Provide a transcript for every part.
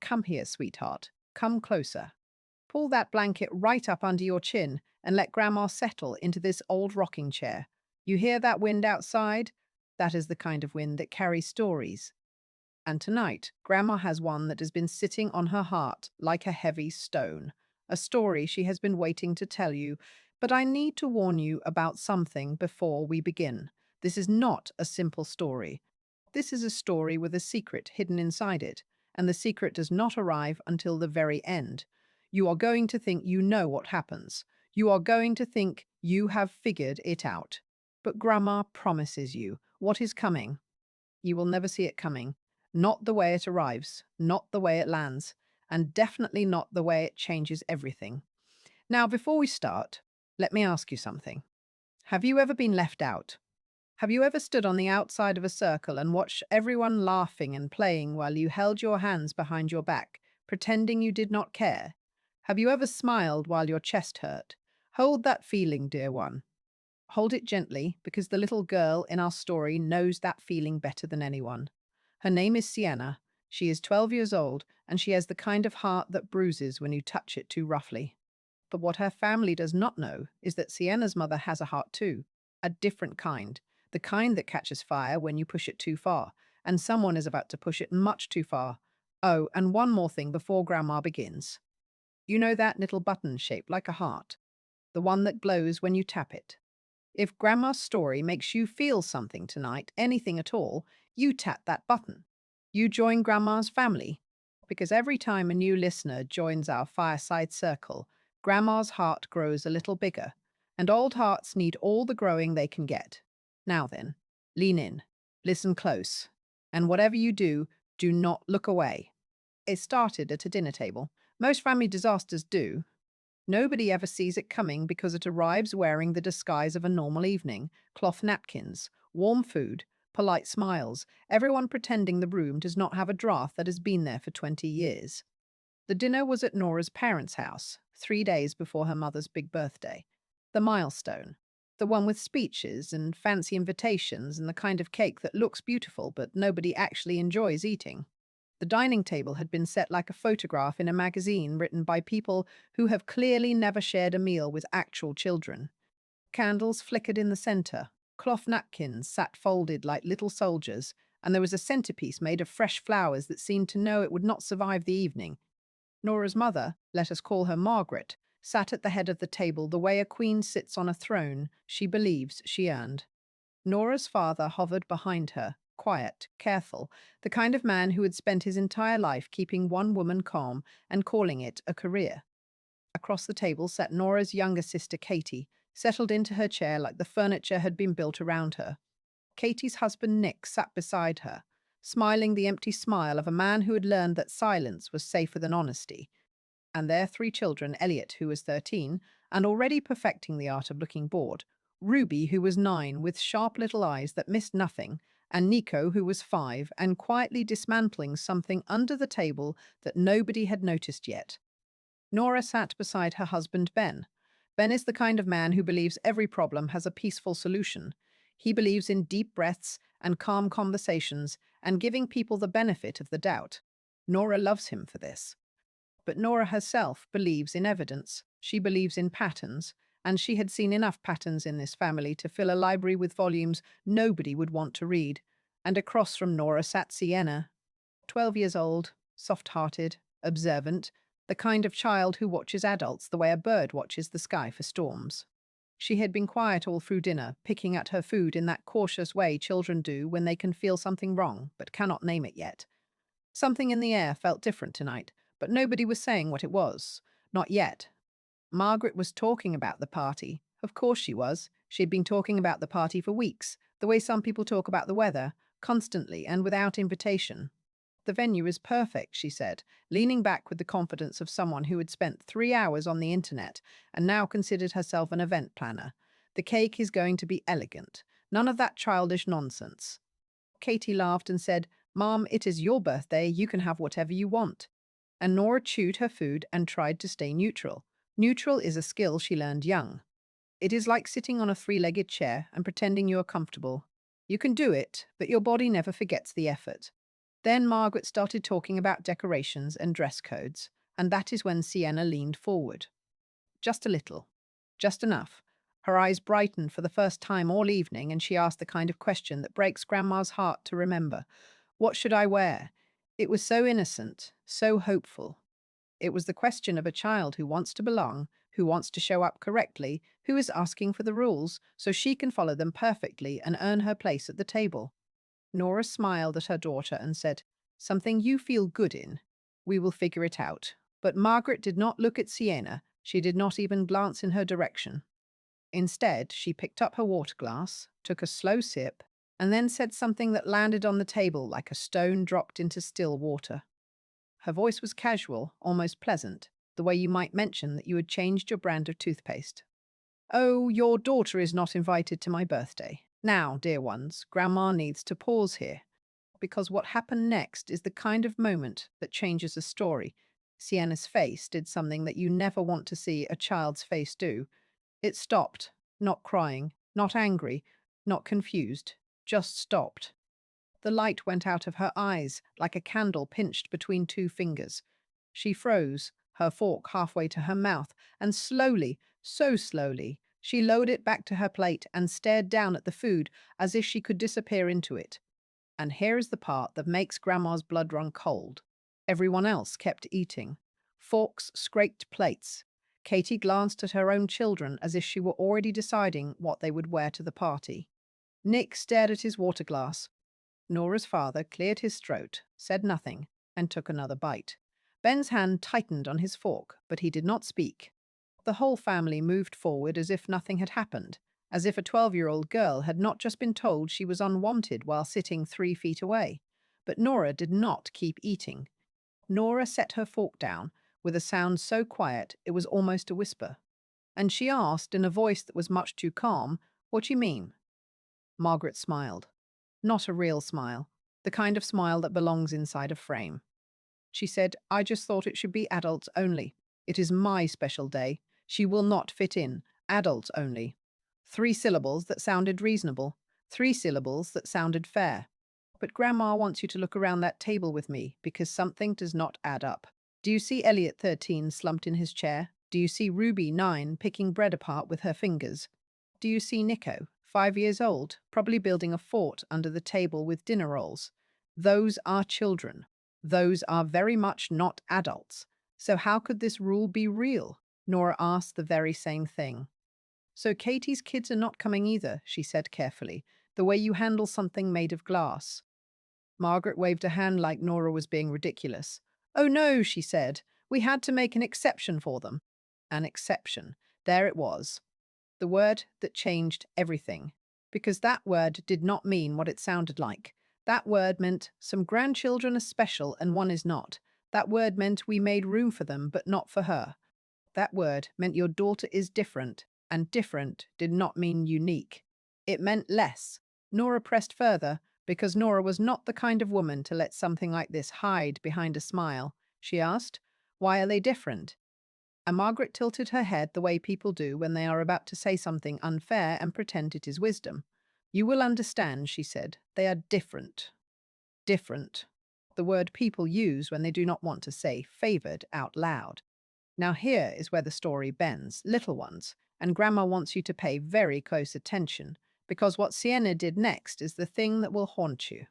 Come here, sweetheart. Come closer. Pull that blanket right up under your chin and let Grandma settle into this old rocking chair. You hear that wind outside? That is the kind of wind that carries stories. And tonight, Grandma has one that has been sitting on her heart like a heavy stone, a story she has been waiting to tell you. But I need to warn you about something before we begin. This is not a simple story. This is a story with a secret hidden inside it, and the secret does not arrive until the very end. You are going to think you know what happens. You are going to think you have figured it out. But Grandma promises you what is coming. You will never see it coming. Not the way it arrives, not the way it lands, and definitely not the way it changes everything. Now, before we start, let me ask you something. Have you ever been left out? Have you ever stood on the outside of a circle and watched everyone laughing and playing while you held your hands behind your back, pretending you did not care? Have you ever smiled while your chest hurt? Hold that feeling, dear one. Hold it gently, because the little girl in our story knows that feeling better than anyone. Her name is Sienna. She is 12 years old, and she has the kind of heart that bruises when you touch it too roughly. But what her family does not know is that Sienna's mother has a heart too, a different kind, the kind that catches fire when you push it too far, and someone is about to push it much too far. Oh, and one more thing before Grandma begins. You know that little button shaped like a heart, the one that glows when you tap it. If Grandma's story makes you feel something tonight, anything at all, you tap that button. You join Grandma's family. Because every time a new listener joins our fireside circle, Grandma's heart grows a little bigger, and old hearts need all the growing they can get. Now then, lean in, listen close, and whatever you do, do not look away. It started at a dinner table. Most family disasters do. Nobody ever sees it coming because it arrives wearing the disguise of a normal evening: cloth napkins, warm food, polite smiles, everyone pretending the room does not have a draft that has been there for 20 years. The dinner was at Nora's parents' house, 3 days before her mother's big birthday. The milestone. The one with speeches and fancy invitations and the kind of cake that looks beautiful but nobody actually enjoys eating. The dining table had been set like a photograph in a magazine written by people who have clearly never shared a meal with actual children. Candles flickered in the center, cloth napkins sat folded like little soldiers, and there was a centerpiece made of fresh flowers that seemed to know it would not survive the evening. Nora's mother, let us call her Margaret, sat at the head of the table the way a queen sits on a throne she believes she earned. Nora's father hovered behind her, quiet, careful, the kind of man who had spent his entire life keeping one woman calm and calling it a career. Across the table sat Nora's younger sister Katie, settled into her chair like the furniture had been built around her. Katie's husband Nick sat beside her, smiling the empty smile of a man who had learned that silence was safer than honesty. And their 3 children, Elliot, who was 13, and already perfecting the art of looking bored, Ruby, who was 9, with sharp little eyes that missed nothing, and Nico, who was 5, and quietly dismantling something under the table that nobody had noticed yet. Nora sat beside her husband Ben. Ben is the kind of man who believes every problem has a peaceful solution. He believes in deep breaths and calm conversations and giving people the benefit of the doubt. Nora loves him for this. But Nora herself believes in evidence. She believes in patterns, and she had seen enough patterns in this family to fill a library with volumes nobody would want to read. And across from Nora sat Sienna, 12 years old, soft-hearted, observant, the kind of child who watches adults the way a bird watches the sky for storms. She had been quiet all through dinner, picking at her food in that cautious way children do when they can feel something wrong but cannot name it yet. Something in the air felt different tonight, but nobody was saying what it was. Not yet. Margaret was talking about the party. Of course she was. She had been talking about the party for weeks, the way some people talk about the weather, constantly and without invitation. The venue is perfect, she said, leaning back with the confidence of someone who had spent 3 hours on the internet and now considered herself an event planner. The cake is going to be elegant. None of that childish nonsense. Katie laughed and said, "Mom, it is your birthday. You can have whatever you want." And Nora chewed her food and tried to stay neutral. Neutral is a skill she learned young. It is like sitting on a 3-legged chair and pretending you are comfortable. You can do it, but your body never forgets the effort. Then Margaret started talking about decorations and dress codes, and that is when Sienna leaned forward. Just a little. Just enough. Her eyes brightened for the first time all evening, and she asked the kind of question that breaks Grandma's heart to remember. What should I wear? It was so innocent, so hopeful. It was the question of a child who wants to belong, who wants to show up correctly, who is asking for the rules so she can follow them perfectly and earn her place at the table. Nora smiled at her daughter and said, "Something you feel good in. We will figure it out." But Margaret did not look at Sienna. She did not even glance in her direction. Instead, she picked up her water glass, took a slow sip, and then said something that landed on the table like a stone dropped into still water. Her voice was casual, almost pleasant, the way you might mention that you had changed your brand of toothpaste. "Oh, your daughter is not invited to my birthday. Now, dear ones, Grandma needs to pause here, because what happened next is the kind of moment that changes a story." Sienna's face did something that you never want to see a child's face do. It stopped, not crying, not angry, not confused, just stopped. The light went out of her eyes like a candle pinched between two fingers. She froze, her fork halfway to her mouth, and slowly, so slowly, she lowered it back to her plate and stared down at the food as if she could disappear into it. And here is the part that makes Grandma's blood run cold. Everyone else kept eating. Forks scraped plates. Katie glanced at her own children as if she were already deciding what they would wear to the party. Nick stared at his water glass. Nora's father cleared his throat, said nothing, and took another bite. Ben's hand tightened on his fork, but he did not speak. The whole family moved forward as if nothing had happened, as if a 12-year-old girl had not just been told she was unwanted while sitting 3 feet away. But Nora did not keep eating. Nora set her fork down, with a sound so quiet it was almost a whisper. And she asked, in a voice that was much too calm, "What do you mean?" Margaret smiled. Not a real smile, the kind of smile that belongs inside a frame. She said, "I just thought it should be adults only. It is my special day. She will not fit in. Adults only." 3 syllables that sounded reasonable. 3 syllables that sounded fair. But Grandma wants you to look around that table with me because something does not add up. Do you see Elliot, 13, slumped in his chair? Do you see Ruby, 9, picking bread apart with her fingers? Do you see Nico, 5 years old, probably building a fort under the table with dinner rolls? Those are children. Those are very much not adults. So how could this rule be real? Nora asked the very same thing. "So Katie's kids are not coming either," she said carefully, "the way you handle something made of glass." Margaret waved a hand like Nora was being ridiculous. "Oh no," she said. "We had to make an exception for them." An exception. There it was. The word that changed everything. Because that word did not mean what it sounded like. That word meant some grandchildren are special and one is not. That word meant we made room for them, but not for her. That word meant your daughter is different, and different did not mean unique. It meant less. Nora pressed further, because Nora was not the kind of woman to let something like this hide behind a smile. She asked, "Why are they different?" And Margaret tilted her head the way people do when they are about to say something unfair and pretend it is wisdom. "You will understand," she said. "They are different." Different. The word people use when they do not want to say favored out loud. Now here is where the story bends, little ones, and Grandma wants you to pay very close attention, because what Sienna did next is the thing that will haunt you.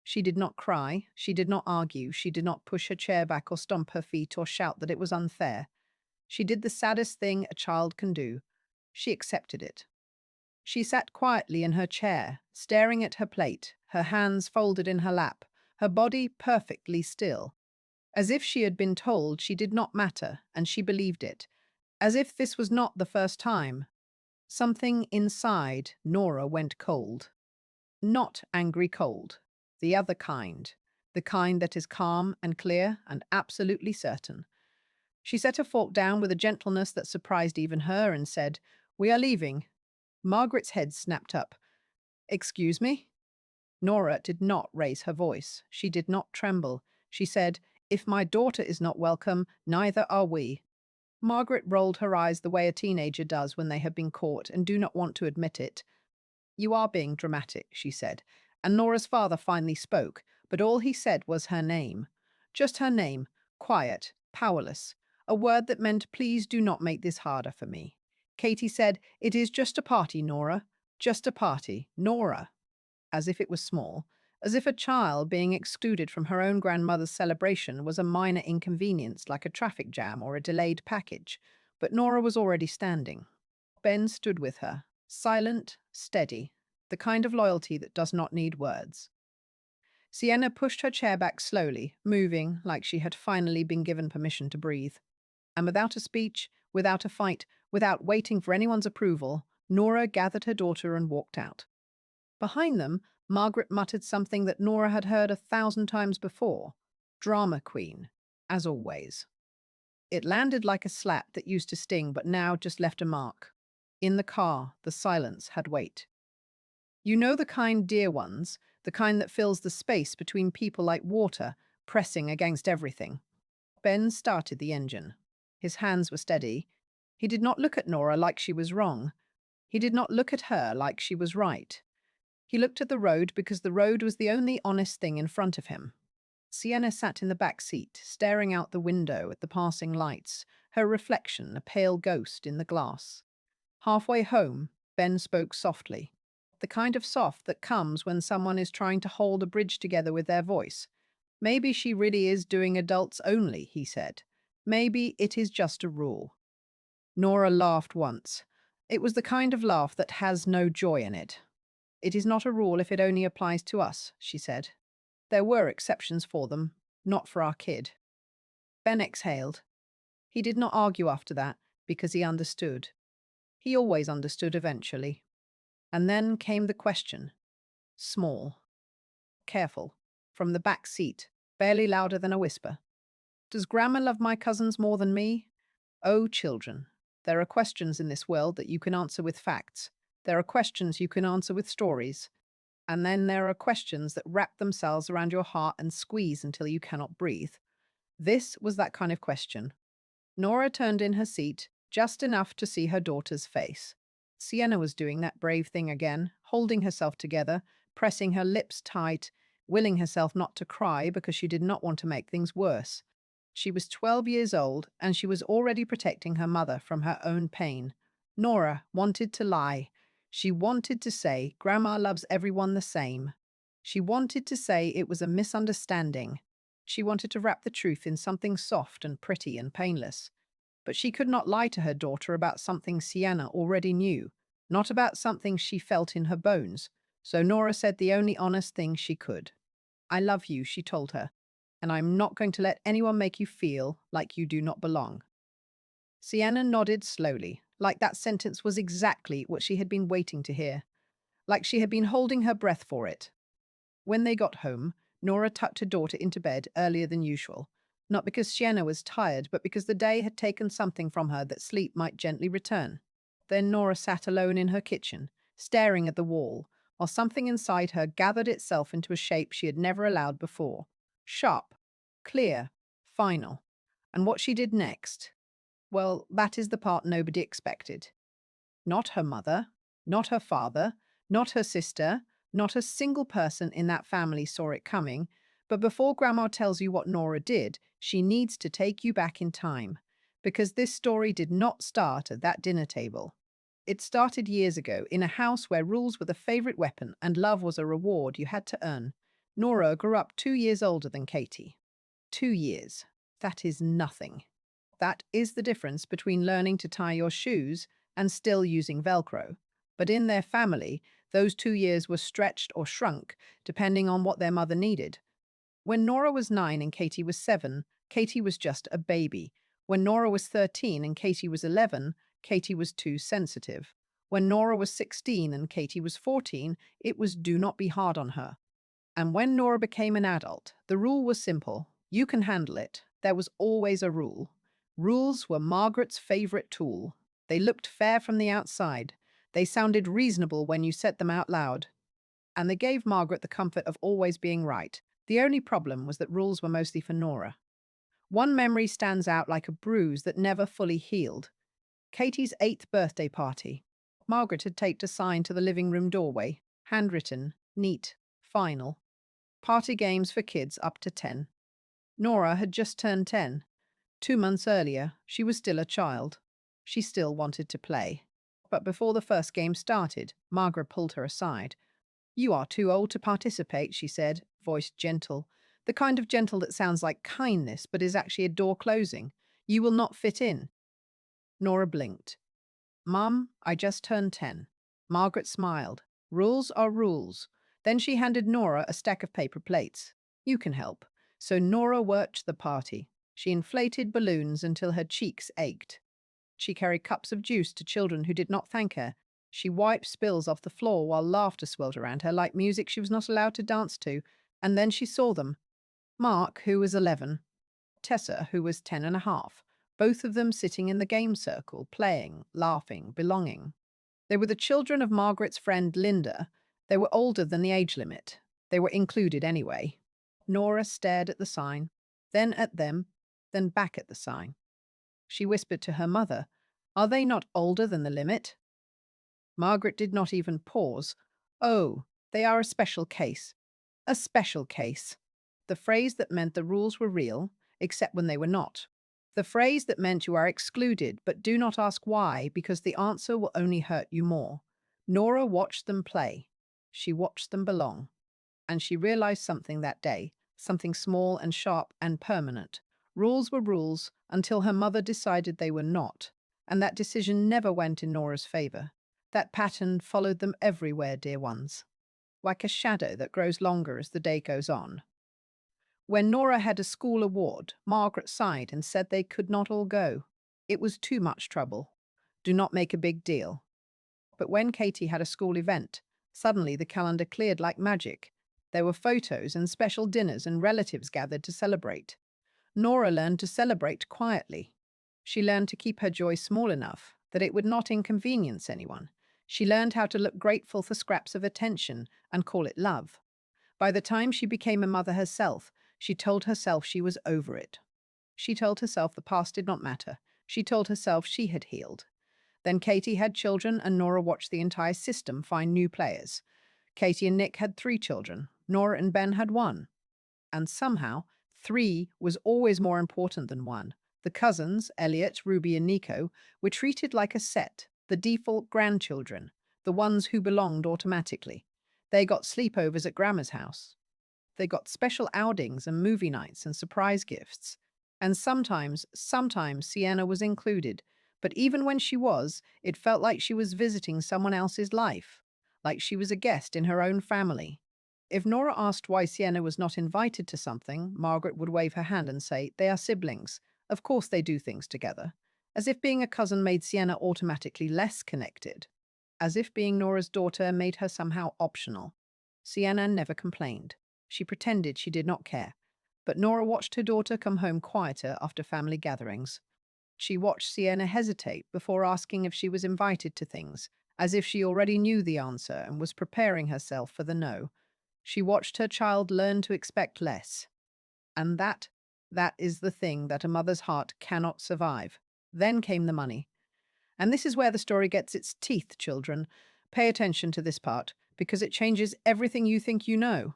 She did not cry, she did not argue, she did not push her chair back or stomp her feet or shout that it was unfair. She did the saddest thing a child can do. She accepted it. She sat quietly in her chair, staring at her plate, her hands folded in her lap, her body perfectly still, as if she had been told she did not matter, and she believed it, as if this was not the first time. Something inside Nora went cold. Not angry cold, the other kind, the kind that is calm and clear and absolutely certain. She set her fork down with a gentleness that surprised even her and said, "We are leaving." Margaret's head snapped up. "Excuse me?" Nora did not raise her voice. She did not tremble. She said, "If my daughter is not welcome, neither are we." Margaret rolled her eyes the way a teenager does when they have been caught and do not want to admit it. "You are being dramatic," she said, and Nora's father finally spoke, but all he said was her name. Just her name, quiet, powerless, a word that meant, please do not make this harder for me. Katie said, it is just a party, Nora. Just a party, Nora. As if it was small, as if a child being excluded from her own grandmother's celebration was a minor inconvenience like a traffic jam or a delayed package. But Nora was already standing. Ben stood with her, silent, steady, the kind of loyalty that does not need words. Sienna pushed her chair back slowly, moving like she had finally been given permission to breathe. And without a speech, without a fight, without waiting for anyone's approval, Nora gathered her daughter and walked out. Behind them, Margaret muttered something that Nora had heard 1,000 times before. Drama queen, as always. It landed like a slap that used to sting but now just left a mark. In the car, the silence had weight. You know the kind, dear ones, the kind that fills the space between people like water, pressing against everything. Ben started the engine. His hands were steady. He did not look at Nora like she was wrong. He did not look at her like she was right. He looked at the road because the road was the only honest thing in front of him. Sienna sat in the back seat, staring out the window at the passing lights, her reflection a pale ghost in the glass. Halfway home, Ben spoke softly. The kind of soft that comes when someone is trying to hold a bridge together with their voice. Maybe she really is doing adults only, he said. Maybe it is just a rule. Nora laughed once. It was the kind of laugh that has no joy in it. It is not a rule if it only applies to us, she said. There were exceptions for them, not for our kid. Ben exhaled. He did not argue after that because he understood. He always understood eventually. And then came the question. Small. Careful. From the back seat, barely louder than a whisper. Does Grandma love my cousins more than me? Oh, children, there are questions in this world that you can answer with facts. There are questions you can answer with stories. And then there are questions that wrap themselves around your heart and squeeze until you cannot breathe. This was that kind of question. Nora turned in her seat, just enough to see her daughter's face. Sienna was doing that brave thing again, holding herself together, pressing her lips tight, willing herself not to cry because she did not want to make things worse. She was 12 years old, and she was already protecting her mother from her own pain. Nora wanted to lie. She wanted to say, Grandma loves everyone the same. She wanted to say it was a misunderstanding. She wanted to wrap the truth in something soft and pretty and painless. But she could not lie to her daughter about something Sienna already knew, not about something she felt in her bones. So Nora said the only honest thing she could. I love you, she told her, and I'm not going to let anyone make you feel like you do not belong. Sienna nodded slowly, like that sentence was exactly what she had been waiting to hear, like she had been holding her breath for it. When they got home, Nora tucked her daughter into bed earlier than usual, not because Sienna was tired, but because the day had taken something from her that sleep might gently return. Then Nora sat alone in her kitchen, staring at the wall, while something inside her gathered itself into a shape she had never allowed before. Sharp, clear, final. And what she did next? Well, that is the part nobody expected. Not her mother, not her father, not her sister, not a single person in that family saw it coming, but before Grandma tells you what Nora did, she needs to take you back in time, because this story did not start at that dinner table. It started years ago in a house where rules were the favorite weapon and love was a reward you had to earn. Nora grew up 2 years older than Katie. 2 years. That is nothing. That is the difference between learning to tie your shoes and still using Velcro. But in their family, those 2 years were stretched or shrunk, depending on what their mother needed. When Nora was 9 and Katie was 7, Katie was just a baby. When Nora was 13 and Katie was 11, Katie was too sensitive. When Nora was 16 and Katie was 14, it was do not be hard on her. And when Nora became an adult, the rule was simple. You can handle it. There was always a rule. Rules were Margaret's favorite tool. They looked fair from the outside. They sounded reasonable when you said them out loud. And they gave Margaret the comfort of always being right. The only problem was that rules were mostly for Nora. One memory stands out like a bruise that never fully healed. Katie's 8th birthday party. Margaret had taped a sign to the living room doorway, handwritten, neat, final. Party games for kids up to 10. Nora had just turned 10. 2 months earlier, she was still a child. She still wanted to play. But before the first game started, Margaret pulled her aside. "You are too old to participate," she said, voice gentle. The kind of gentle that sounds like kindness but is actually a door closing. "You will not fit in." Nora blinked. "Mum, I just turned 10. Margaret smiled. "Rules are rules." Then she handed Nora a stack of paper plates. "You can help." So Nora worked the party. She inflated balloons until her cheeks ached. She carried cups of juice to children who did not thank her. She wiped spills off the floor while laughter swelled around her like music she was not allowed to dance to. And then she saw them. Mark, who was 11, Tessa, who was 10 and a half, both of them sitting in the game circle, playing, laughing, belonging. They were the children of Margaret's friend Linda. They were older than the age limit. They were included anyway. Nora stared at the sign, then at them, then back at the sign. She whispered to her mother, "Are they not older than the limit?" Margaret did not even pause. "Oh, they are a special case. A special case." The phrase that meant the rules were real, except when they were not. The phrase that meant you are excluded, but do not ask why, because the answer will only hurt you more. Nora watched them play. She watched them belong. And she realized something that day, something small and sharp and permanent. Rules were rules until her mother decided they were not, and that decision never went in Nora's favor. That pattern followed them everywhere, dear ones, like a shadow that grows longer as the day goes on. When Nora had a school award, Margaret sighed and said they could not all go. It was too much trouble. Do not make a big deal. But when Katie had a school event, suddenly the calendar cleared like magic. There were photos and special dinners and relatives gathered to celebrate. Nora learned to celebrate quietly. She learned to keep her joy small enough that it would not inconvenience anyone. She learned how to look grateful for scraps of attention and call it love. By the time she became a mother herself, she told herself she was over it. She told herself the past did not matter. She told herself she had healed. Then Katie had children and Nora watched the entire system find new players. Katie and Nick had 3 children. Nora and Ben had 1. And somehow, 3 was always more important than 1. The cousins, Elliot, Ruby, and Nico, were treated like a set, the default grandchildren, the ones who belonged automatically. They got sleepovers at Grandma's house. They got special outings and movie nights and surprise gifts. And sometimes Sienna was included. But even when she was, it felt like she was visiting someone else's life, like she was a guest in her own family. If Nora asked why Sienna was not invited to something, Margaret would wave her hand and say, "They are siblings. Of course they do things together." As if being a cousin made Sienna automatically less connected. As if being Nora's daughter made her somehow optional. Sienna never complained. She pretended she did not care. But Nora watched her daughter come home quieter after family gatherings. She watched Sienna hesitate before asking if she was invited to things, as if she already knew the answer and was preparing herself for the no. She watched her child learn to expect less. And that is the thing that a mother's heart cannot survive. Then came the money. And this is where the story gets its teeth, children. Pay attention to this part, because it changes everything you think you know.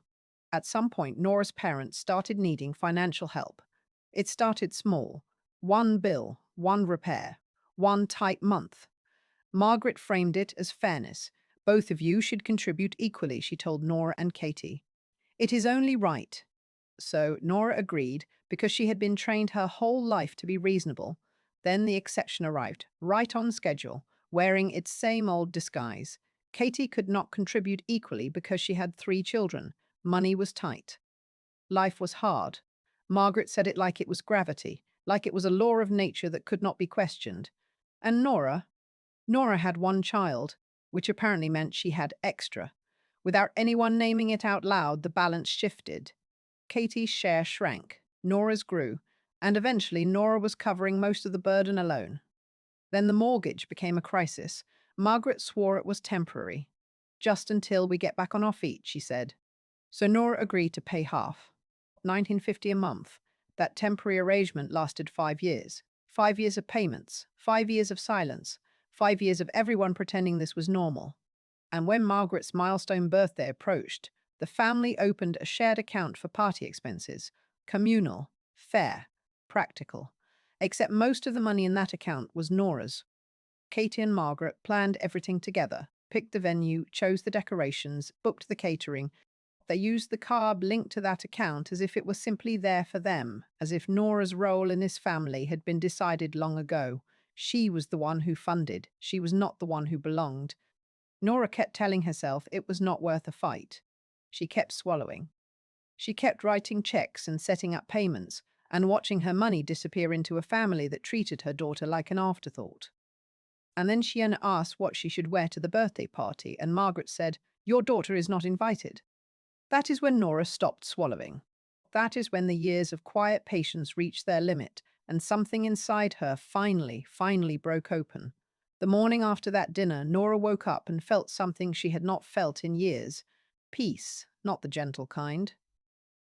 At some point, Nora's parents started needing financial help. It started small. 1 bill, 1 repair, 1 tight month. Margaret framed it as fairness. "Both of you should contribute equally," she told Nora and Katie. "It is only right." So Nora agreed because she had been trained her whole life to be reasonable. Then the exception arrived, right on schedule, wearing its same old disguise. Katie could not contribute equally because she had 3 children. Money was tight. Life was hard. Margaret said it like it was gravity, like it was a law of nature that could not be questioned. And Nora had 1 child, which apparently meant she had extra. Without anyone naming it out loud, the balance shifted. Katie's share shrank, Nora's grew, and eventually Nora was covering most of the burden alone. Then the mortgage became a crisis. Margaret swore it was temporary. "Just until we get back on our feet," she said. So Nora agreed to pay half, 1950 a month. That temporary arrangement lasted 5 years. 5 years of payments, 5 years of silence, 5 years of everyone pretending this was normal. And when Margaret's milestone birthday approached, The family opened a shared account for party expenses, communal, fair, practical. Except most of the money in that account was Nora's. Katie and Margaret planned everything together, picked the venue, chose the decorations, booked the catering. They used the card linked to that account as if it was simply there for them, as if Nora's role in this family had been decided long ago. She was the one who funded, she was not the one who belonged. Nora kept telling herself it was not worth a fight. She kept swallowing. She kept writing checks and setting up payments, and watching her money disappear into a family that treated her daughter like an afterthought. And then Sienna asked what she should wear to the birthday party, and Margaret said, "Your daughter is not invited." That is when Nora stopped swallowing. That is when the years of quiet patience reached their limit, and something inside her finally broke open. The morning after that dinner, Nora woke up and felt something she had not felt in years. Peace, not the gentle kind.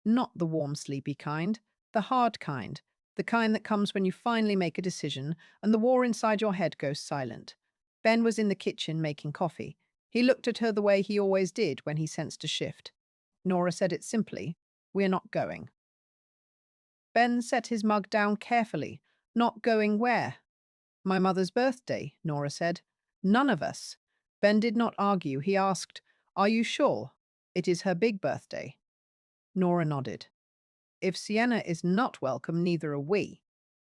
Not the warm, sleepy kind, the hard kind, the kind that comes when you finally make a decision and the war inside your head goes silent. Ben was in the kitchen making coffee. He looked at her the way he always did when he sensed a shift. Nora said it simply, "We're not going." Ben set his mug down carefully. "Not going where?" "My mother's birthday," Nora said. "None of us." Ben did not argue. He asked, "Are you sure? It is her big birthday." Nora nodded. "If Sienna is not welcome, neither are we."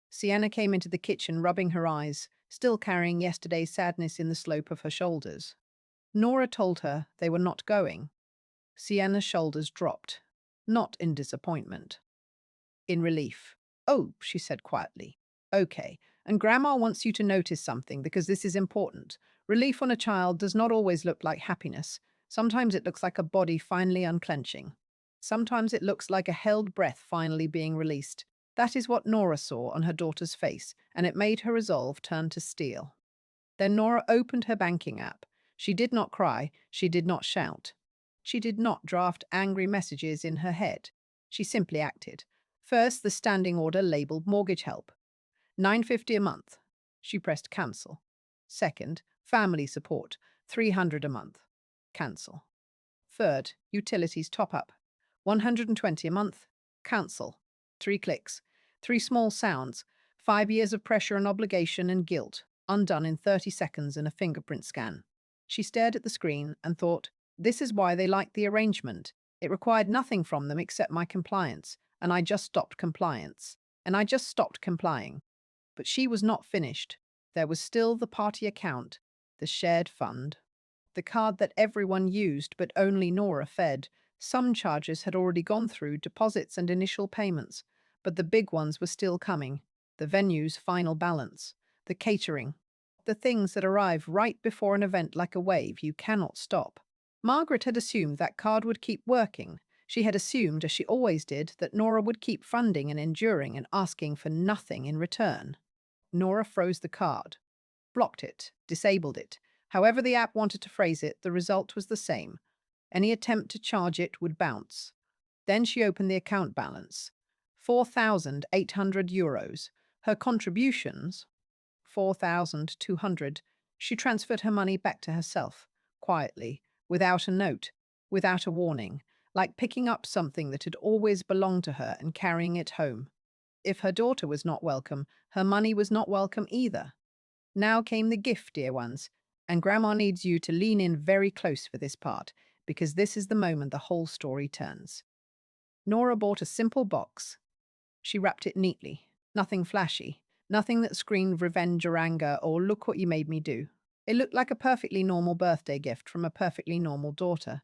Sienna came into the kitchen, rubbing her eyes, still carrying yesterday's sadness in the slope of her shoulders. Nora told her they were not going. Sienna's shoulders dropped, not in disappointment, in relief. "Oh," she said quietly. "Okay, and Grandma wants you to notice something because this is important. Relief on a child does not always look like happiness. Sometimes it looks like a body finally unclenching. Sometimes it looks like a held breath finally being released. That is what Nora saw on her daughter's face, and it made her resolve turn to steel. Then Nora opened her banking app. She did not cry, she did not shout. She did not draft angry messages in her head. She simply acted. First, the standing order labeled mortgage help. $950 a month. She pressed cancel. Second, family support. $300 a month. Cancel. Third, utilities top up. $120 a month. Cancel. 3 clicks. 3 small sounds. 5 years of pressure and obligation and guilt, undone in 30 seconds and a fingerprint scan. She stared at the screen and thought, this is why they liked the arrangement. It required nothing from them except my compliance, and I just stopped compliance. And I just stopped complying. But she was not finished. There was still the party account, the shared fund, the card that everyone used but only Nora fed. Some charges had already gone through, deposits and initial payments, but the big ones were still coming. The venue's final balance, the catering, the things that arrive right before an event like a wave you cannot stop. Margaret had assumed that card would keep working. She had assumed, as she always did, that Nora would keep funding and enduring and asking for nothing in return. Nora froze the card, blocked it, disabled it. However the app wanted to phrase it, the result was the same. Any attempt to charge it would bounce. Then she opened the account balance. €4,800. Her contributions, 4,200. She transferred her money back to herself, quietly, without a note, without a warning, like picking up something that had always belonged to her and carrying it home. If her daughter was not welcome, her money was not welcome either. Now came the gift, dear ones, and Grandma needs you to lean in very close for this part, because this is the moment the whole story turns. Nora bought a simple box. She wrapped it neatly. Nothing flashy. Nothing that screamed revenge or anger or look what you made me do. It looked like a perfectly normal birthday gift from a perfectly normal daughter.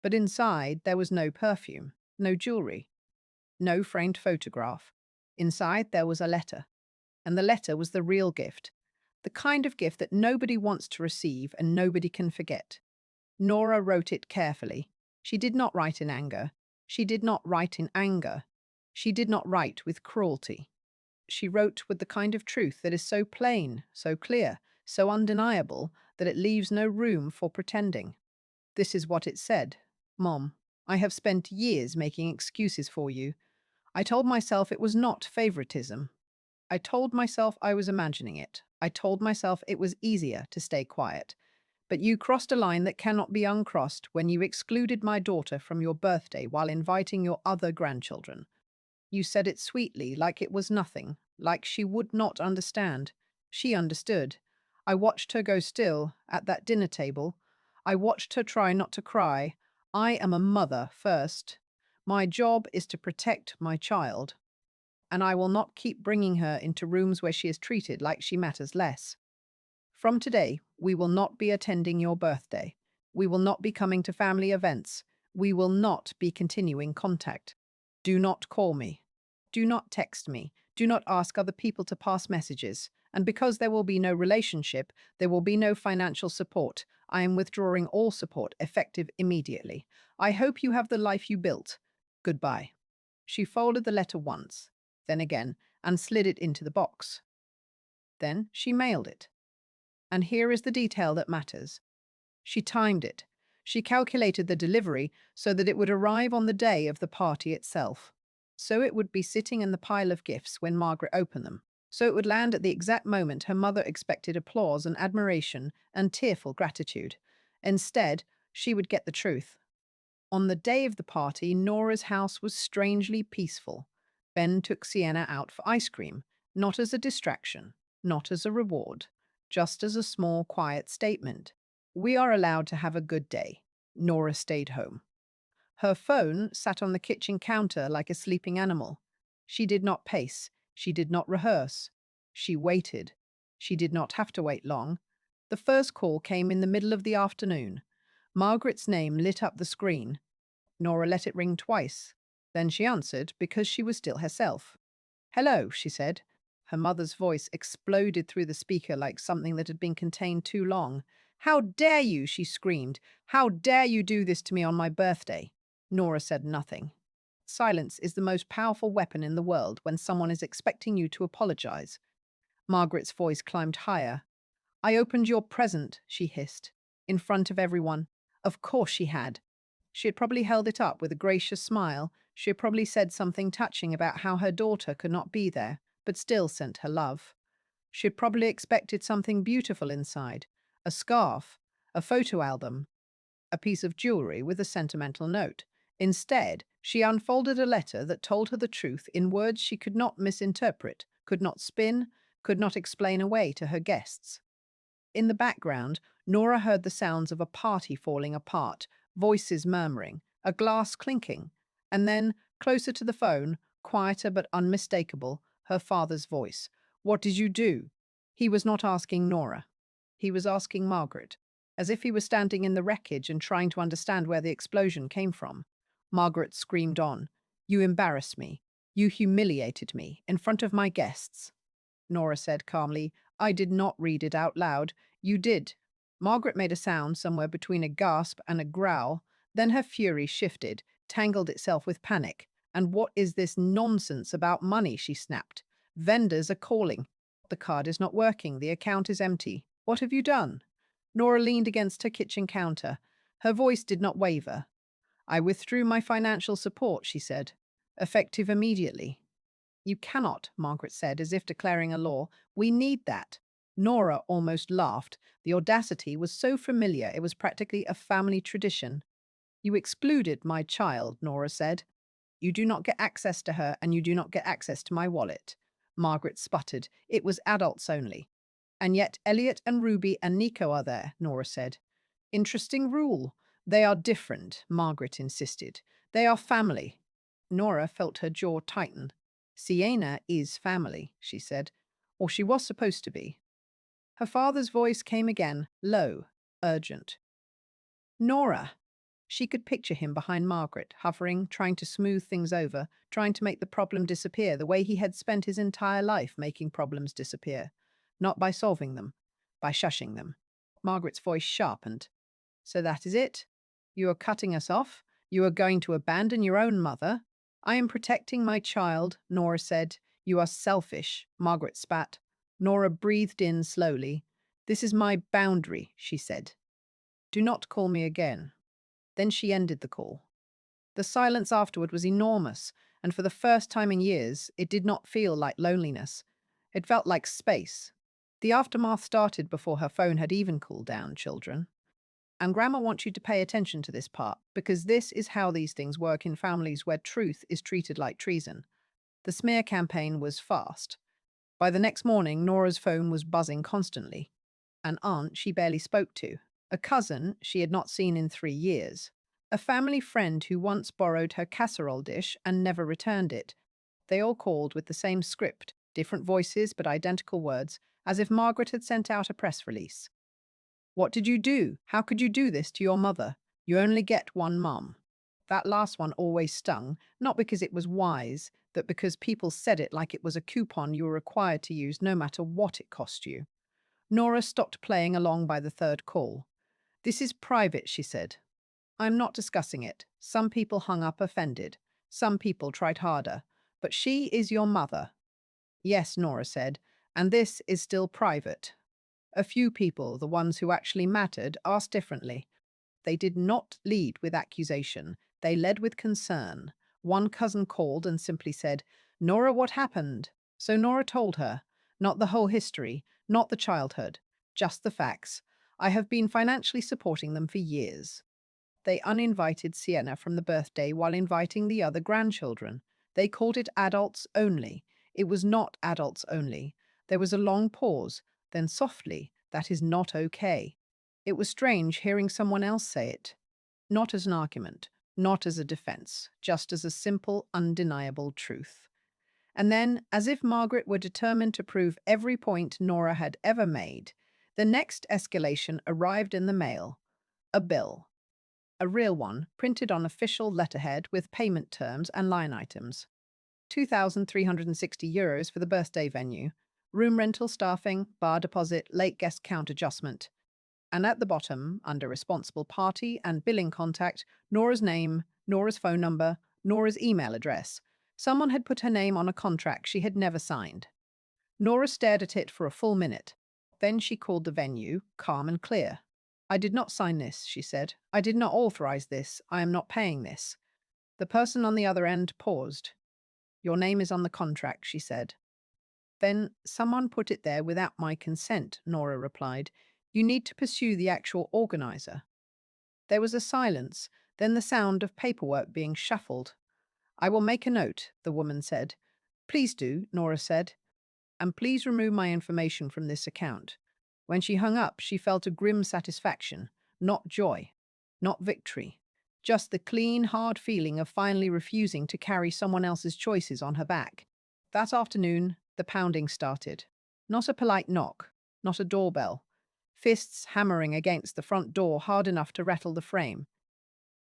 But inside, there was no perfume, no jewelry, no framed photograph. Inside, there was a letter. And the letter was the real gift. The kind of gift that nobody wants to receive and nobody can forget. Nora wrote it carefully. She did not write in anger. She did not write in anger. She did not write with cruelty. She wrote with the kind of truth that is so plain, so clear, so undeniable that it leaves no room for pretending. This is what it said. Mom, I have spent years making excuses for you. I told myself it was not favoritism. I told myself I was imagining it. I told myself it was easier to stay quiet. But you crossed a line that cannot be uncrossed when you excluded my daughter from your birthday while inviting your other grandchildren. You said it sweetly, like it was nothing, like she would not understand. She understood. I watched her go still at that dinner table. I watched her try not to cry. I am a mother first. My job is to protect my child, and I will not keep bringing her into rooms where she is treated like she matters less. From today, we will not be attending your birthday. We will not be coming to family events. We will not be continuing contact. Do not call me. Do not text me. Do not ask other people to pass messages. And because there will be no relationship, there will be no financial support. I am withdrawing all support effective immediately. I hope you have the life you built. Goodbye. She folded the letter once, then again, and slid it into the box. Then she mailed it. And here is the detail that matters. She timed it. She calculated the delivery so that it would arrive on the day of the party itself. So it would be sitting in the pile of gifts when Margaret opened them. So it would land at the exact moment her mother expected applause and admiration and tearful gratitude. Instead, she would get the truth. On the day of the party, Nora's house was strangely peaceful. Ben took Sienna out for ice cream, not as a distraction, not as a reward, just as a small, quiet statement. We are allowed to have a good day. Nora stayed home. Her phone sat on the kitchen counter like a sleeping animal. She did not pace. She did not rehearse. She waited. She did not have to wait long. The first call came in the middle of the afternoon. Margaret's name lit up the screen. Nora let it ring twice. Then she answered because she was still herself. Hello, she said. Her mother's voice exploded through the speaker like something that had been contained too long. How dare you, she screamed. How dare you do this to me on my birthday? Nora said nothing. Silence is the most powerful weapon in the world when someone is expecting you to apologize. Margaret's voice climbed higher. I opened your present, she hissed, in front of everyone. Of course she had. She had probably held it up with a gracious smile. She had probably said something touching about how her daughter could not be there, but still sent her love. She had probably expected something beautiful inside, a scarf, a photo album, a piece of jewelry with a sentimental note. Instead, she unfolded a letter that told her the truth in words she could not misinterpret, could not spin, could not explain away to her guests. In the background, Nora heard the sounds of a party falling apart, voices murmuring, a glass clinking, and then, closer to the phone, quieter but unmistakable, her father's voice. What did you do? He was not asking Nora. He was asking Margaret, as if he was standing in the wreckage and trying to understand where the explosion came from. Margaret screamed on. You embarrassed me. You humiliated me in front of my guests. Nora said calmly, I did not read it out loud. You did. Margaret made a sound somewhere between a gasp and a growl. Then her fury shifted, tangled itself with panic. And what is this nonsense about money? She snapped. Vendors are calling. The card is not working. The account is empty. What have you done? Nora leaned against her kitchen counter. Her voice did not waver. I withdrew my financial support, she said. Effective immediately. You cannot, Margaret said, as if declaring a law. We need that. Nora almost laughed. The audacity was so familiar it was practically a family tradition. You excluded my child, Nora said. You do not get access to her, and you do not get access to my wallet. Margaret sputtered. It was adults only. And yet Elliot and Ruby and Nico are there, Nora said. Interesting rule. They are different, Margaret insisted. They are family. Nora felt her jaw tighten. Sienna is family, she said, or she was supposed to be. Her father's voice came again, low, urgent. Nora! She could picture him behind Margaret, hovering, trying to smooth things over, trying to make the problem disappear the way he had spent his entire life making problems disappear. Not by solving them, by shushing them. Margaret's voice sharpened. So that is it? You are cutting us off? You are going to abandon your own mother? I am protecting my child, Nora said. You are selfish, Margaret spat. Nora breathed in slowly. This is my boundary, she said. Do not call me again. Then she ended the call. The silence afterward was enormous, and for the first time in years, it did not feel like loneliness. It felt like space. The aftermath started before her phone had even cooled down, children. And Grandma wants you to pay attention to this part, because this is how these things work in families where truth is treated like treason. The smear campaign was fast. By the next morning, Nora's phone was buzzing constantly. An aunt she barely spoke to, a cousin she had not seen in 3 years, a family friend who once borrowed her casserole dish and never returned it. They all called with the same script, different voices but identical words, as if Margaret had sent out a press release. What did you do? How could you do this to your mother? You only get one mum. That last one always stung, not because it was wise, but because people said it like it was a coupon you were required to use no matter what it cost you. Nora stopped playing along by the third call. This is private, she said. I'm not discussing it. Some people hung up offended. Some people tried harder. But she is your mother. Yes, Nora said, and this is still private. A few people, the ones who actually mattered, asked differently. They did not lead with accusation. They led with concern. One cousin called and simply said, Nora, what happened? So Nora told her, not the whole history, not the childhood, just the facts. I have been financially supporting them for years. They uninvited Sienna from the birthday while inviting the other grandchildren. They called it adults only. It was not adults only. There was a long pause, then softly, that is not okay. It was strange hearing someone else say it. Not as an argument, not as a defense, just as a simple, undeniable truth. And then, as if Margaret were determined to prove every point Nora had ever made, the next escalation arrived in the mail. A bill. A real one, printed on official letterhead with payment terms and line items. €2,360 for the birthday venue. Room rental, staffing, bar deposit, late guest count adjustment. And at the bottom, under responsible party and billing contact, Nora's name, Nora's phone number, Nora's email address. Someone had put her name on a contract she had never signed. Nora stared at it for a full minute. Then she called the venue, calm and clear. I did not sign this, she said. I did not authorize this. I am not paying this. The person on the other end paused. Your name is on the contract, she said. Then someone put it there without my consent, Nora replied. You need to pursue the actual organizer. There was a silence, then the sound of paperwork being shuffled. I will make a note, the woman said. Please do, Nora said. And please remove my information from this account. When she hung up, she felt a grim satisfaction, not joy, not victory, just the clean, hard feeling of finally refusing to carry someone else's choices on her back. That afternoon, the pounding started. Not a polite knock, not a doorbell. Fists hammering against the front door hard enough to rattle the frame.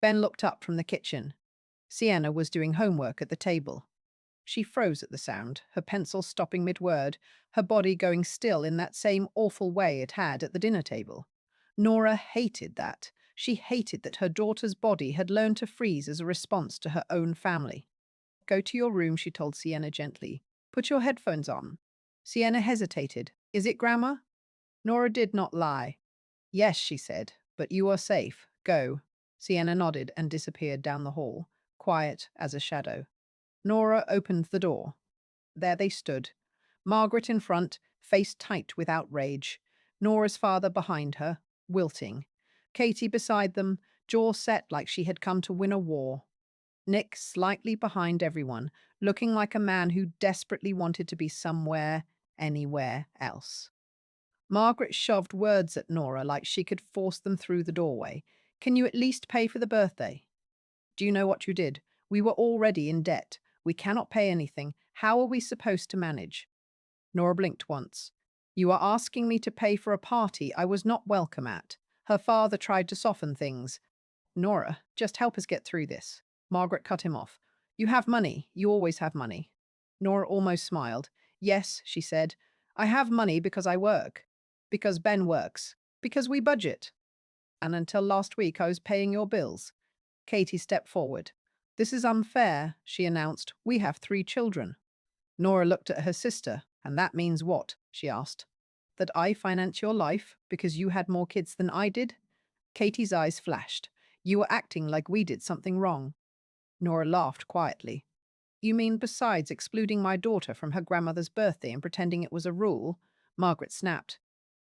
Ben looked up from the kitchen. Sienna was doing homework at the table. She froze at the sound, her pencil stopping mid-word, her body going still in that same awful way it had at the dinner table. Nora hated that. She hated that her daughter's body had learned to freeze as a response to her own family. Go to your room, she told Sienna gently. Put your headphones on. Sienna hesitated. Is it Grandma? Nora did not lie. Yes, she said, but you are safe. Go. Sienna nodded and disappeared down the hall, quiet as a shadow. Nora opened the door. There they stood. Margaret in front, face tight with outrage. Nora's father behind her, wilting. Katie beside them, jaw set like she had come to win a war. Nick slightly behind everyone, looking like a man who desperately wanted to be somewhere, anywhere else. Margaret shoved words at Nora like she could force them through the doorway. Can you at least pay for the birthday? Do you know what you did? We were already in debt. We cannot pay anything. How are we supposed to manage? Nora blinked once. You are asking me to pay for a party I was not welcome at. Her father tried to soften things. Nora, just help us get through this. Margaret cut him off. You have money. You always have money. Nora almost smiled. Yes, she said. I have money because I work. Because Ben works. Because we budget. And until last week I was paying your bills. Katie stepped forward. This is unfair, she announced. We have 3 children. Nora looked at her sister. And that means what? She asked. That I finance your life because you had more kids than I did? Katie's eyes flashed. You were acting like we did something wrong. Nora laughed quietly. You mean besides excluding my daughter from her grandmother's birthday and pretending it was a rule? Margaret snapped.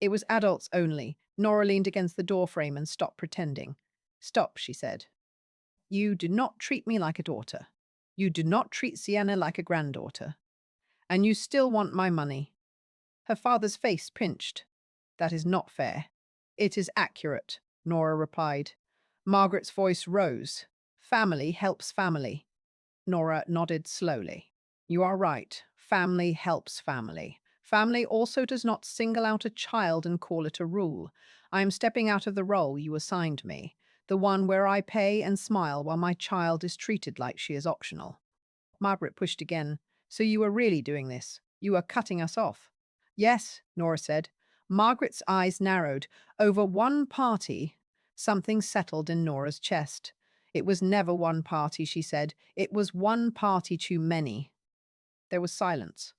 It was adults only. Nora leaned against the doorframe and stopped pretending. Stop, she said. You do not treat me like a daughter. You do not treat Sienna like a granddaughter. And you still want my money. Her father's face pinched. That is not fair. It is accurate, Nora replied. Margaret's voice rose. Family helps family. Nora nodded slowly. You are right. Family helps family. Family also does not single out a child and call it a rule. I am stepping out of the role you assigned me, the one where I pay and smile while my child is treated like she is optional. Margaret pushed again. So you are really doing this? You are cutting us off? Yes, Nora said. Margaret's eyes narrowed. Over one party, something settled in Nora's chest. It was never one party, she said. It was one party too many. There was silence.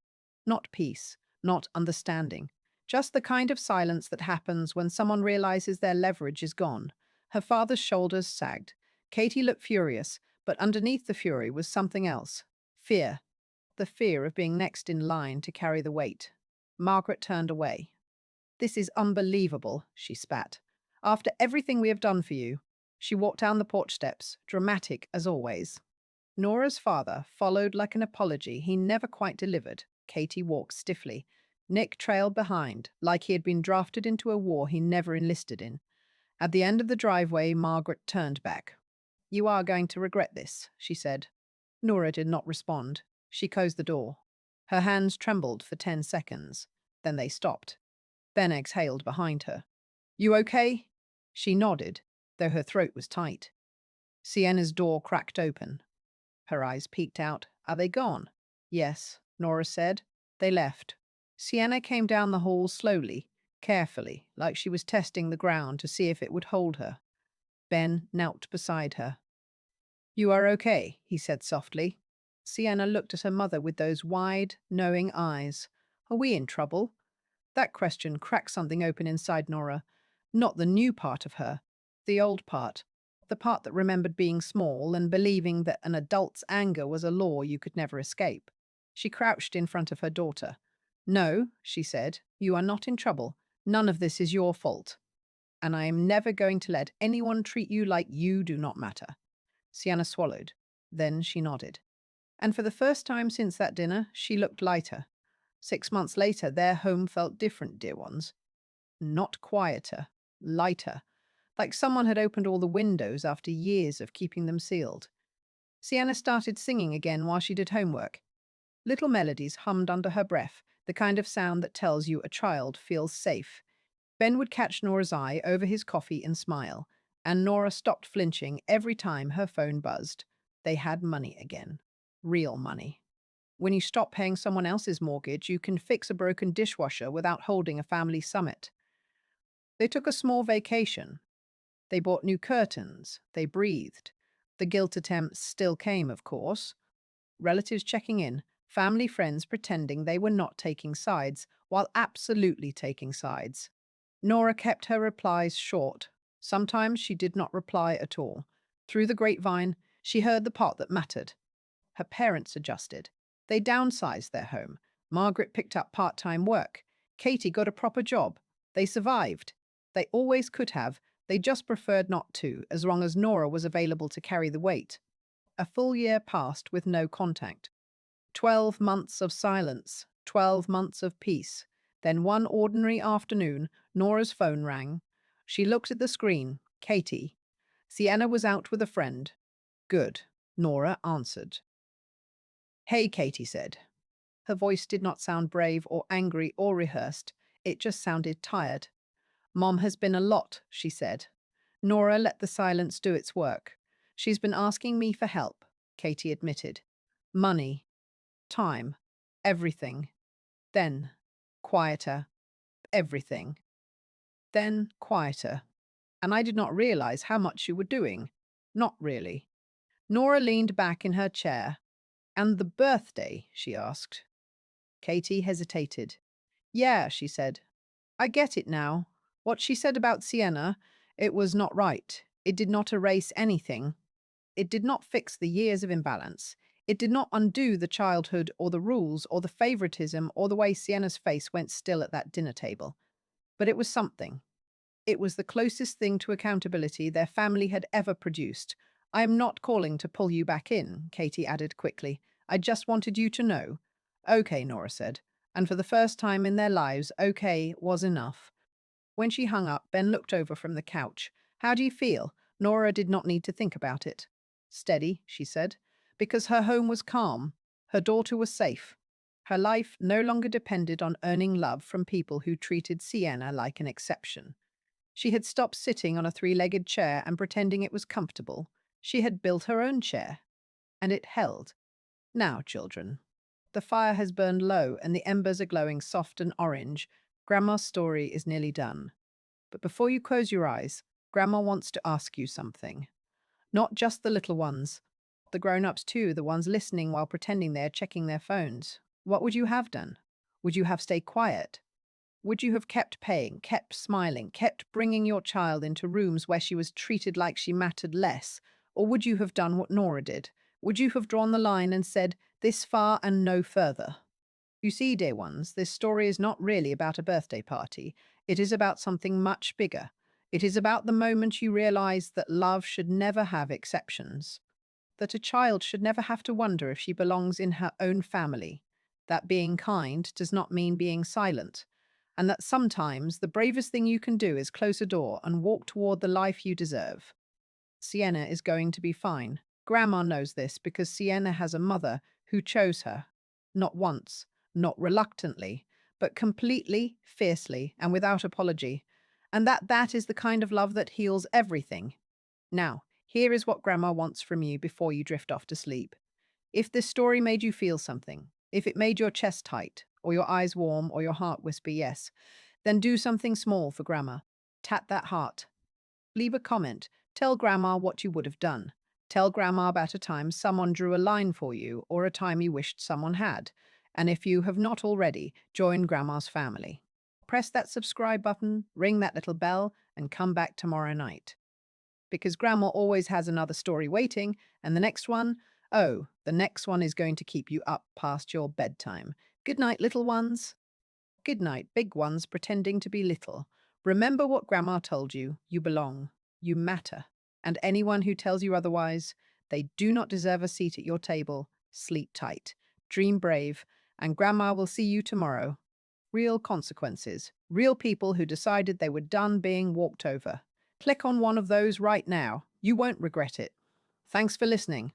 Not peace, not understanding. Just the kind of silence that happens when someone realizes their leverage is gone. Her father's shoulders sagged. Katie looked furious, but underneath the fury was something else. Fear. The fear of being next in line to carry the weight. Margaret turned away. This is unbelievable, she spat. After everything we have done for you. She walked down the porch steps, dramatic as always. Nora's father followed like an apology he never quite delivered. Katie walked stiffly. Nick trailed behind, like he had been drafted into a war he never enlisted in. At the end of the driveway, Margaret turned back. You are going to regret this, she said. Nora did not respond. She closed the door. Her hands trembled for 10 seconds. Then they stopped. Ben exhaled behind her. You okay? She nodded, though her throat was tight. Sienna's door cracked open. Her eyes peeked out. Are they gone? Yes, Nora said. They left. Sienna came down the hall slowly, carefully, like she was testing the ground to see if it would hold her. Ben knelt beside her. You are okay, he said softly. Sienna looked at her mother with those wide, knowing eyes. Are we in trouble? That question cracked something open inside Nora. Not the new part of her, the old part. The part that remembered being small and believing that an adult's anger was a law you could never escape. She crouched in front of her daughter. No, she said, you are not in trouble. None of this is your fault. And I am never going to let anyone treat you like you do not matter. Sienna swallowed. Then she nodded. And for the first time since that dinner, she looked lighter. 6 months later, their home felt different, dear ones. Not quieter, lighter, like someone had opened all the windows after years of keeping them sealed. Sienna started singing again while she did homework. Little melodies hummed under her breath, the kind of sound that tells you a child feels safe. Ben would catch Nora's eye over his coffee and smile, and Nora stopped flinching every time her phone buzzed. They had money again. Real money. When you stop paying someone else's mortgage, you can fix a broken dishwasher without holding a family summit. They took a small vacation. They bought new curtains. They breathed. The guilt attempts still came, of course. Relatives checking in, family friends pretending they were not taking sides, while absolutely taking sides. Nora kept her replies short. Sometimes she did not reply at all. Through the grapevine, she heard the part that mattered. Her parents adjusted. They downsized their home. Margaret picked up part-time work. Katie got a proper job. They survived. They always could have. They just preferred not to, as long as Nora was available to carry the weight. A full year passed with no contact. 12 months of silence. 12 months of peace. Then one ordinary afternoon, Nora's phone rang. She looked at the screen. Katie. Sienna was out with a friend. Good. Nora answered. Hey, Katie said. Her voice did not sound brave or angry or rehearsed. It just sounded tired. Mom has been a lot, she said. Nora let the silence do its work. She's been asking me for help, Katie admitted. Money, time, everything. Then, quieter, everything. Then, quieter. And I did not realize how much you were doing. Not really. Nora leaned back in her chair. And the birthday, she asked. Katie hesitated. Yeah, she said. I get it now. What she said about Sienna, it was not right. It did not erase anything. It did not fix the years of imbalance. It did not undo the childhood or the rules or the favoritism or the way Sienna's face went still at that dinner table. but it was something. It was the closest thing to accountability their family had ever produced. I am not calling to pull you back in, Katie added quickly. I just wanted you to know. Okay, Nora said. And for the first time in their lives, okay was enough. When she hung up, Ben looked over from the couch. How do you feel? Nora did not need to think about it. Steady, she said, because her home was calm. Her daughter was safe. Her life no longer depended on earning love from people who treated Sienna like an exception. She had stopped sitting on a three-legged chair and pretending it was comfortable. She had built her own chair, and it held. Now, children. The fire has burned low and the embers are glowing soft and orange. Grandma's story is nearly done. But before you close your eyes, Grandma wants to ask you something. Not just the little ones, the grown-ups too, the ones listening while pretending they're checking their phones. What would you have done? Would you have stayed quiet? Would you have kept paying, kept smiling, kept bringing your child into rooms where she was treated like she mattered less? Or would you have done what Nora did? Would you have drawn the line and said, this far and no further? You see, dear ones, this story is not really about a birthday party. It is about something much bigger. It is about the moment you realize that love should never have exceptions, that a child should never have to wonder if she belongs in her own family, that being kind does not mean being silent, and that sometimes the bravest thing you can do is close a door and walk toward the life you deserve. Sienna is going to be fine. Grandma knows this because Sienna has a mother who chose her, not once, not reluctantly, but completely, fiercely, and without apology, and that is the kind of love that heals everything. Now, here is what Grandma wants from you before you drift off to sleep. If this story made you feel something, if it made your chest tight, or your eyes warm, or your heart whisper yes, then do something small for Grandma. Tap that heart. Leave a comment. Tell Grandma what you would have done. Tell Grandma about a time someone drew a line for you or a time you wished someone had. And if you have not already, join Grandma's family. Press that subscribe button, ring that little bell, and come back tomorrow night. Because Grandma always has another story waiting, and the next one, oh, the next one is going to keep you up past your bedtime. Good night, little ones. Good night, big ones pretending to be little. Remember what Grandma told you. You belong. You matter. And anyone who tells you otherwise, they do not deserve a seat at your table. Sleep tight. Dream brave. And Grandma will see you tomorrow. Real consequences. Real people who decided they were done being walked over. Click on one of those right now. You won't regret it. Thanks for listening.